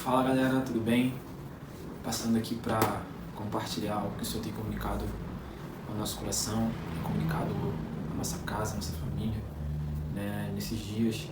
Fala galera, tudo bem? Passando aqui para compartilhar algo que o Senhor tem comunicado ao nosso coração, tem comunicado à nossa casa, à nossa família, né? Nesses dias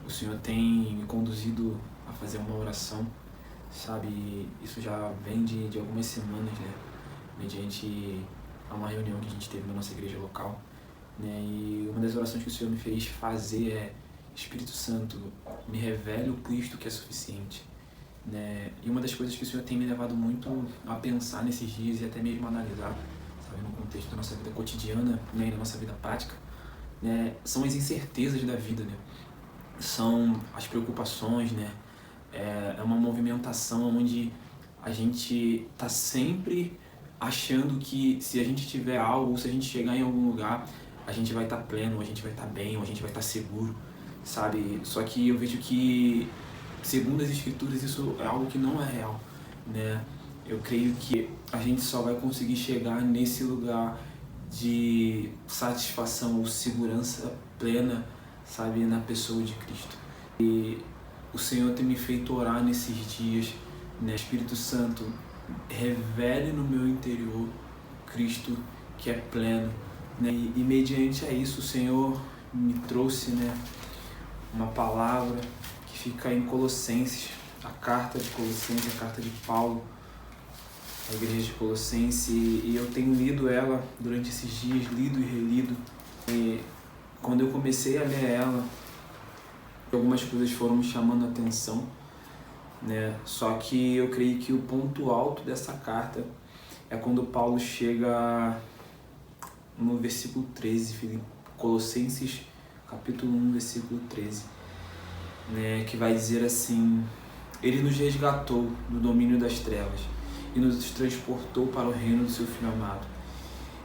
o Senhor tem me conduzido a fazer uma oração, sabe? Isso já vem de algumas semanas, né? Mediante a uma reunião que a gente teve na nossa igreja local, né? E uma das orações que o Senhor me fez fazer é: Espírito Santo, me revele o Cristo que é suficiente, né? E uma das coisas que o Senhor tem me levado muito a pensar nesses dias e até mesmo a analisar, sabe, no contexto da nossa vida cotidiana, né, e da nossa vida prática, né, são as incertezas da vida, né? São as preocupações, né? É uma movimentação onde a gente está sempre achando que se a gente tiver algo, ou se a gente chegar em algum lugar, a gente vai estar pleno, ou a gente vai estar bem, ou a gente vai estar seguro, sabe? Só que eu vejo que, segundo as escrituras, isso é algo que não é real, né? Eu creio que a gente só vai conseguir chegar nesse lugar de satisfação ou segurança plena, sabe, na pessoa de Cristo. E o Senhor tem me feito orar nesses dias, né? Espírito Santo, revele no meu interior Cristo que é pleno, né? E mediante a isso o Senhor me trouxe, né, uma palavra que fica em Colossenses, a carta de Colossenses, a carta de Paulo à igreja de Colossenses, e eu tenho lido ela durante esses dias, lido e relido. E quando eu comecei a ler ela, algumas coisas foram me chamando a atenção, né? Só que eu creio que o ponto alto dessa carta é quando Paulo chega no versículo 13, Colossenses capítulo 1, versículo 13, né, que vai dizer assim: Ele nos resgatou do domínio das trevas e nos transportou para o reino do seu Filho amado,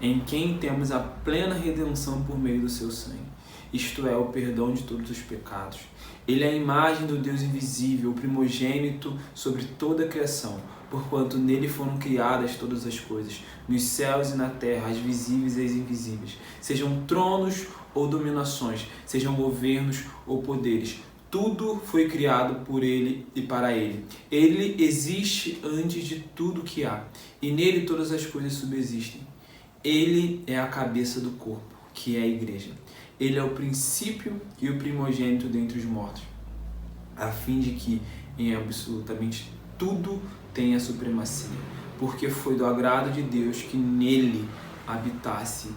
em quem temos a plena redenção por meio do seu sangue, isto é, o perdão de todos os pecados. Ele é a imagem do Deus invisível, o primogênito sobre toda a criação, porquanto nele foram criadas todas as coisas, nos céus e na terra, as visíveis e as invisíveis, sejam tronos ou dominações, sejam governos ou poderes. Tudo foi criado por ele e para ele. Ele existe antes de tudo que há, e nele todas as coisas subsistem. Ele é a cabeça do corpo, que é a igreja. Ele é o princípio e o primogênito dentre os mortos, a fim de que em absolutamente tudo tenha supremacia, porque foi do agrado de Deus que nele habitasse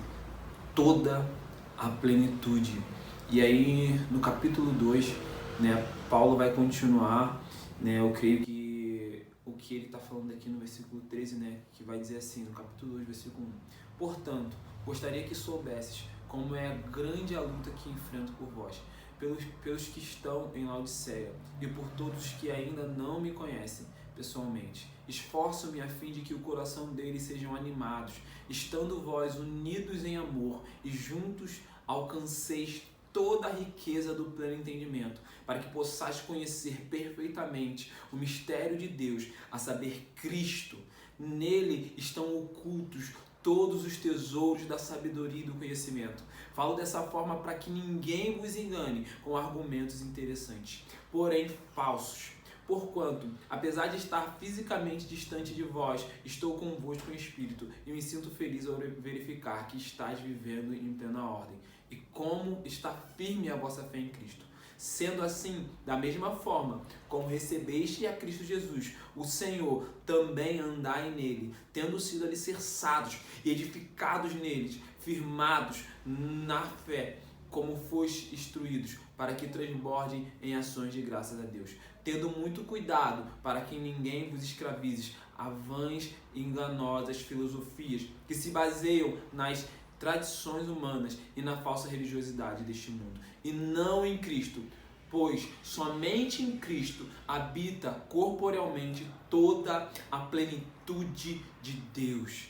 toda a plenitude. E aí no capítulo 2, né, Paulo vai continuar, né, eu creio que o que ele está falando aqui no versículo 13, né, que vai dizer assim, no capítulo 2, versículo 1: Portanto, gostaria que soubesses como é grande a luta que enfrento por vós, pelos que estão em Laodiceia e por todos que ainda não me conhecem pessoalmente. Esforço-me a fim de que o coração deles sejam animados, estando vós unidos em amor e juntos alcanceis toda a riqueza do pleno entendimento, para que possais conhecer perfeitamente o mistério de Deus, a saber, Cristo. Nele estão ocultos todos os tesouros da sabedoria e do conhecimento. Falo dessa forma para que ninguém vos engane com argumentos interessantes, porém falsos. Porquanto, apesar de estar fisicamente distante de vós, estou convosco em espírito e me sinto feliz ao verificar que estáis vivendo em plena ordem e como está firme a vossa fé em Cristo. Sendo assim, da mesma forma como recebeste a Cristo Jesus, o Senhor, também andai nele, tendo sido alicerçados e edificados neles, firmados na fé, como foste instruídos, para que transbordem em ações de graças a Deus, tendo muito cuidado para que ninguém vos escravize a vãs e enganosas filosofias que se baseiam nas tradições humanas e na falsa religiosidade deste mundo, e não em Cristo, pois somente em Cristo habita corporealmente toda a plenitude de Deus.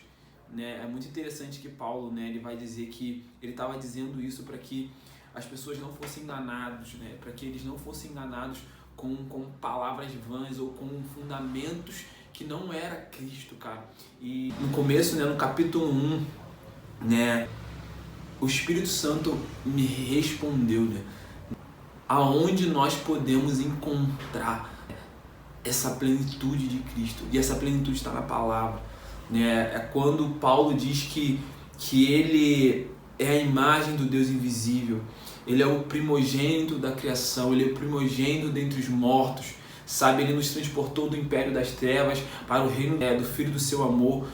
Né? É muito interessante que Paulo, né, ele vai dizer que ele estava dizendo isso para que as pessoas não fossem enganados, né? Para que eles não fossem enganados com palavras vãs ou com fundamentos que não era Cristo, cara. E no começo, né, no capítulo 1, né, o Espírito Santo me respondeu, né, aonde nós podemos encontrar essa plenitude de Cristo. E essa plenitude está na palavra, né? É quando Paulo diz que ele é a imagem do Deus invisível. Ele é o primogênito da criação, ele é o primogênito dentre os mortos, sabe? Ele nos transportou do império das trevas para o reino do Filho do seu amor.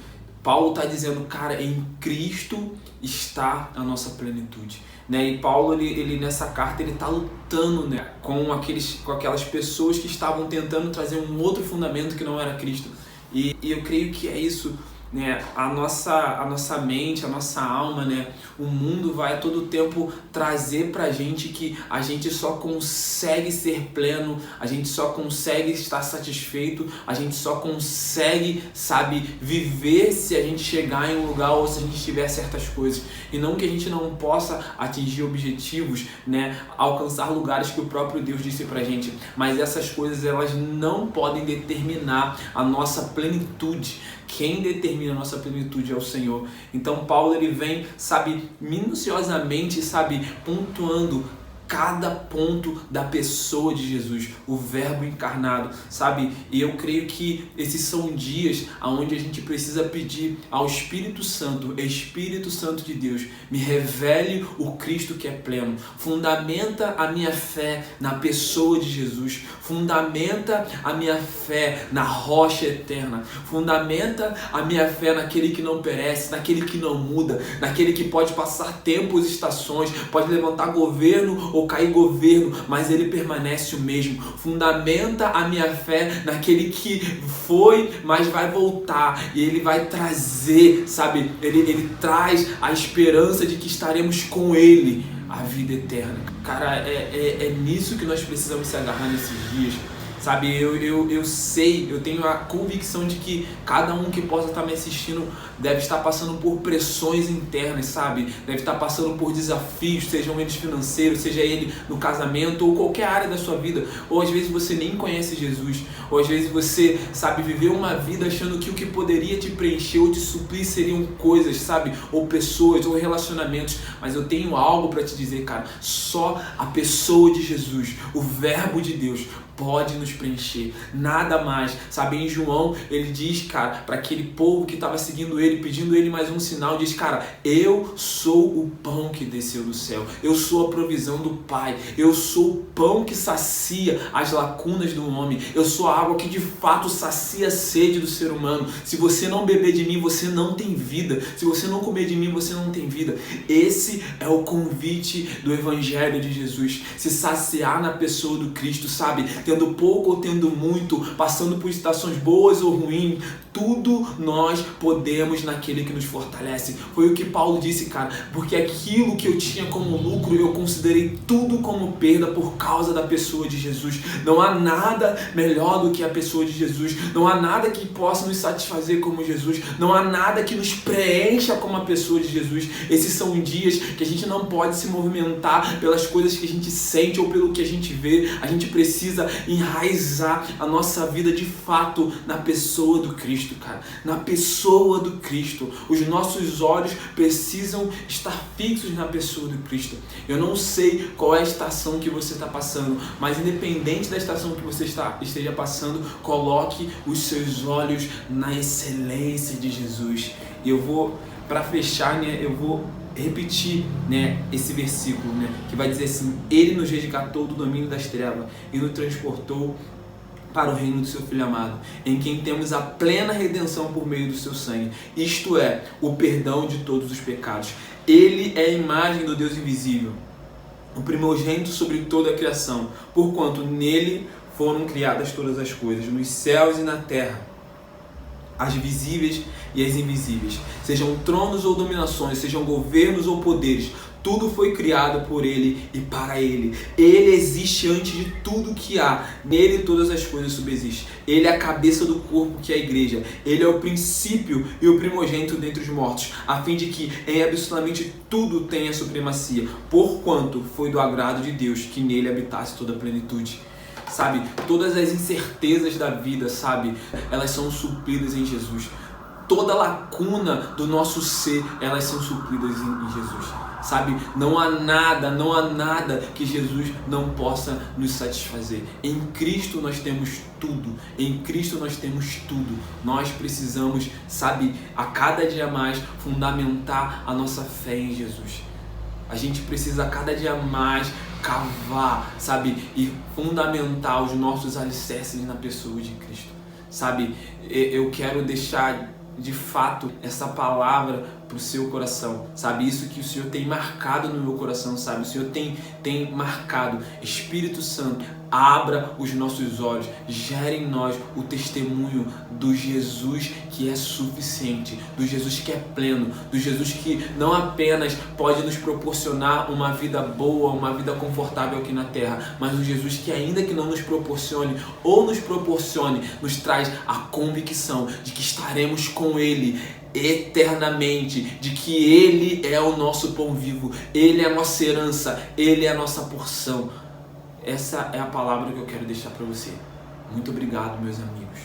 Paulo está dizendo, cara, em Cristo está a nossa plenitude, né? E Paulo, ele nessa carta, ele está lutando, né, com aquelas pessoas que estavam tentando trazer um outro fundamento que não era Cristo. E eu creio que é isso, né? A nossa mente, a nossa alma, né? O mundo vai a todo tempo trazer pra gente que a gente só consegue ser pleno, a gente só consegue estar satisfeito, a gente só consegue, sabe, viver se a gente chegar em um lugar ou se a gente tiver certas coisas. E não que a gente não possa atingir objetivos, né? Alcançar lugares que o próprio Deus disse pra gente, mas essas coisas, elas não podem determinar a nossa plenitude. Quem determina a nossa plenitude é o Senhor. Então Paulo, ele vem, sabe, minuciosamente, sabe, pontuando cada ponto da pessoa de Jesus, o verbo encarnado, sabe? E eu creio que esses são dias onde a gente precisa pedir ao Espírito Santo de Deus, me revele o Cristo que é pleno, fundamenta a minha fé na pessoa de Jesus, fundamenta a minha fé na rocha eterna, fundamenta a minha fé naquele que não perece, naquele que não muda, naquele que pode passar tempos e estações, pode levantar governo ou cair governo, mas ele permanece o mesmo. Fundamenta a minha fé naquele que foi, mas vai voltar, e ele vai trazer, sabe, ele traz a esperança de que estaremos com ele a vida eterna. Cara, é nisso que nós precisamos se agarrar nesses dias. Sabe, eu sei, eu tenho a convicção de que cada um que possa estar me assistindo deve estar passando por pressões internas, sabe? Deve estar passando por desafios, sejam eles financeiros, seja ele no casamento ou qualquer área da sua vida. Ou às vezes você nem conhece Jesus, ou às vezes você, sabe, viveu uma vida achando que o que poderia te preencher ou te suprir seriam coisas, sabe? Ou pessoas, ou relacionamentos. Mas eu tenho algo para te dizer, cara, só a pessoa de Jesus, o verbo de Deus, pode nos preencher, nada mais, sabe? Em João, ele diz, cara, para aquele povo que estava seguindo ele, pedindo ele mais um sinal, diz, cara, eu sou o pão que desceu do céu, eu sou a provisão do Pai, eu sou o pão que sacia as lacunas do homem, eu sou a água que de fato sacia a sede do ser humano. Se você não beber de mim, você não tem vida, se você não comer de mim, você não tem vida. Esse é o convite do Evangelho de Jesus, se saciar na pessoa do Cristo, sabe? Tendo pouco ou tendo muito, passando por estações boas ou ruins, tudo nós podemos naquele que nos fortalece. Foi o que Paulo disse, cara, porque aquilo que eu tinha como lucro, eu considerei tudo como perda por causa da pessoa de Jesus. Não há nada melhor do que a pessoa de Jesus, não há nada que possa nos satisfazer como Jesus, não há nada que nos preencha como a pessoa de Jesus. Esses são dias que a gente não pode se movimentar pelas coisas que a gente sente ou pelo que a gente vê. A gente precisa enraizar a nossa vida de fato na pessoa do Cristo, cara, na pessoa do Cristo. Os nossos olhos precisam estar fixos na pessoa do Cristo. Eu não sei qual é a estação que você está passando, mas independente da estação que você esteja passando, coloque os seus olhos na excelência de Jesus. E eu vou, para fechar, né, eu vou repetir, né, esse versículo, né, que vai dizer assim: ele nos resgatou do domínio das trevas e nos transportou para o reino do seu Filho amado, em quem temos a plena redenção por meio do seu sangue, isto é, o perdão de todos os pecados. Ele é a imagem do Deus invisível, o primogênito sobre toda a criação, porquanto nele foram criadas todas as coisas, nos céus e na terra, as visíveis e as invisíveis, sejam tronos ou dominações, sejam governos ou poderes, tudo foi criado por ele e para ele. Ele existe antes de tudo que há. Nele todas as coisas subsistem. Ele é a cabeça do corpo que é a igreja. Ele é o princípio e o primogênito dentre os mortos, a fim de que em absolutamente tudo tenha supremacia, porquanto foi do agrado de Deus que nele habitasse toda a plenitude. Sabe, todas as incertezas da vida, sabe, elas são supridas em Jesus. Toda lacuna do nosso ser, elas são supridas em Jesus. sabe? Não há nada que Jesus não possa nos satisfazer. Em Cristo nós temos tudo, em Cristo nós temos tudo. Nós precisamos, sabe, a cada dia mais fundamentar a nossa fé em Jesus. A gente precisa a cada dia mais cavar, sabe, e fundamentar os nossos alicerces na pessoa de Cristo, sabe? Eu quero deixar de fato essa palavra para o seu coração, sabe? Isso que o Senhor tem marcado no meu coração, sabe? O Senhor tem marcado. Espírito Santo, abra os nossos olhos, gere em nós o testemunho do Jesus que é suficiente, do Jesus que é pleno, do Jesus que não apenas pode nos proporcionar uma vida boa, uma vida confortável aqui na terra, mas o Jesus que, ainda que não nos proporcione ou nos proporcione, nos traz a convicção de que estaremos com Ele eternamente, de que Ele é o nosso pão vivo, Ele é a nossa herança, Ele é a nossa porção. Essa é a palavra que eu quero deixar para você. Muito obrigado, meus amigos.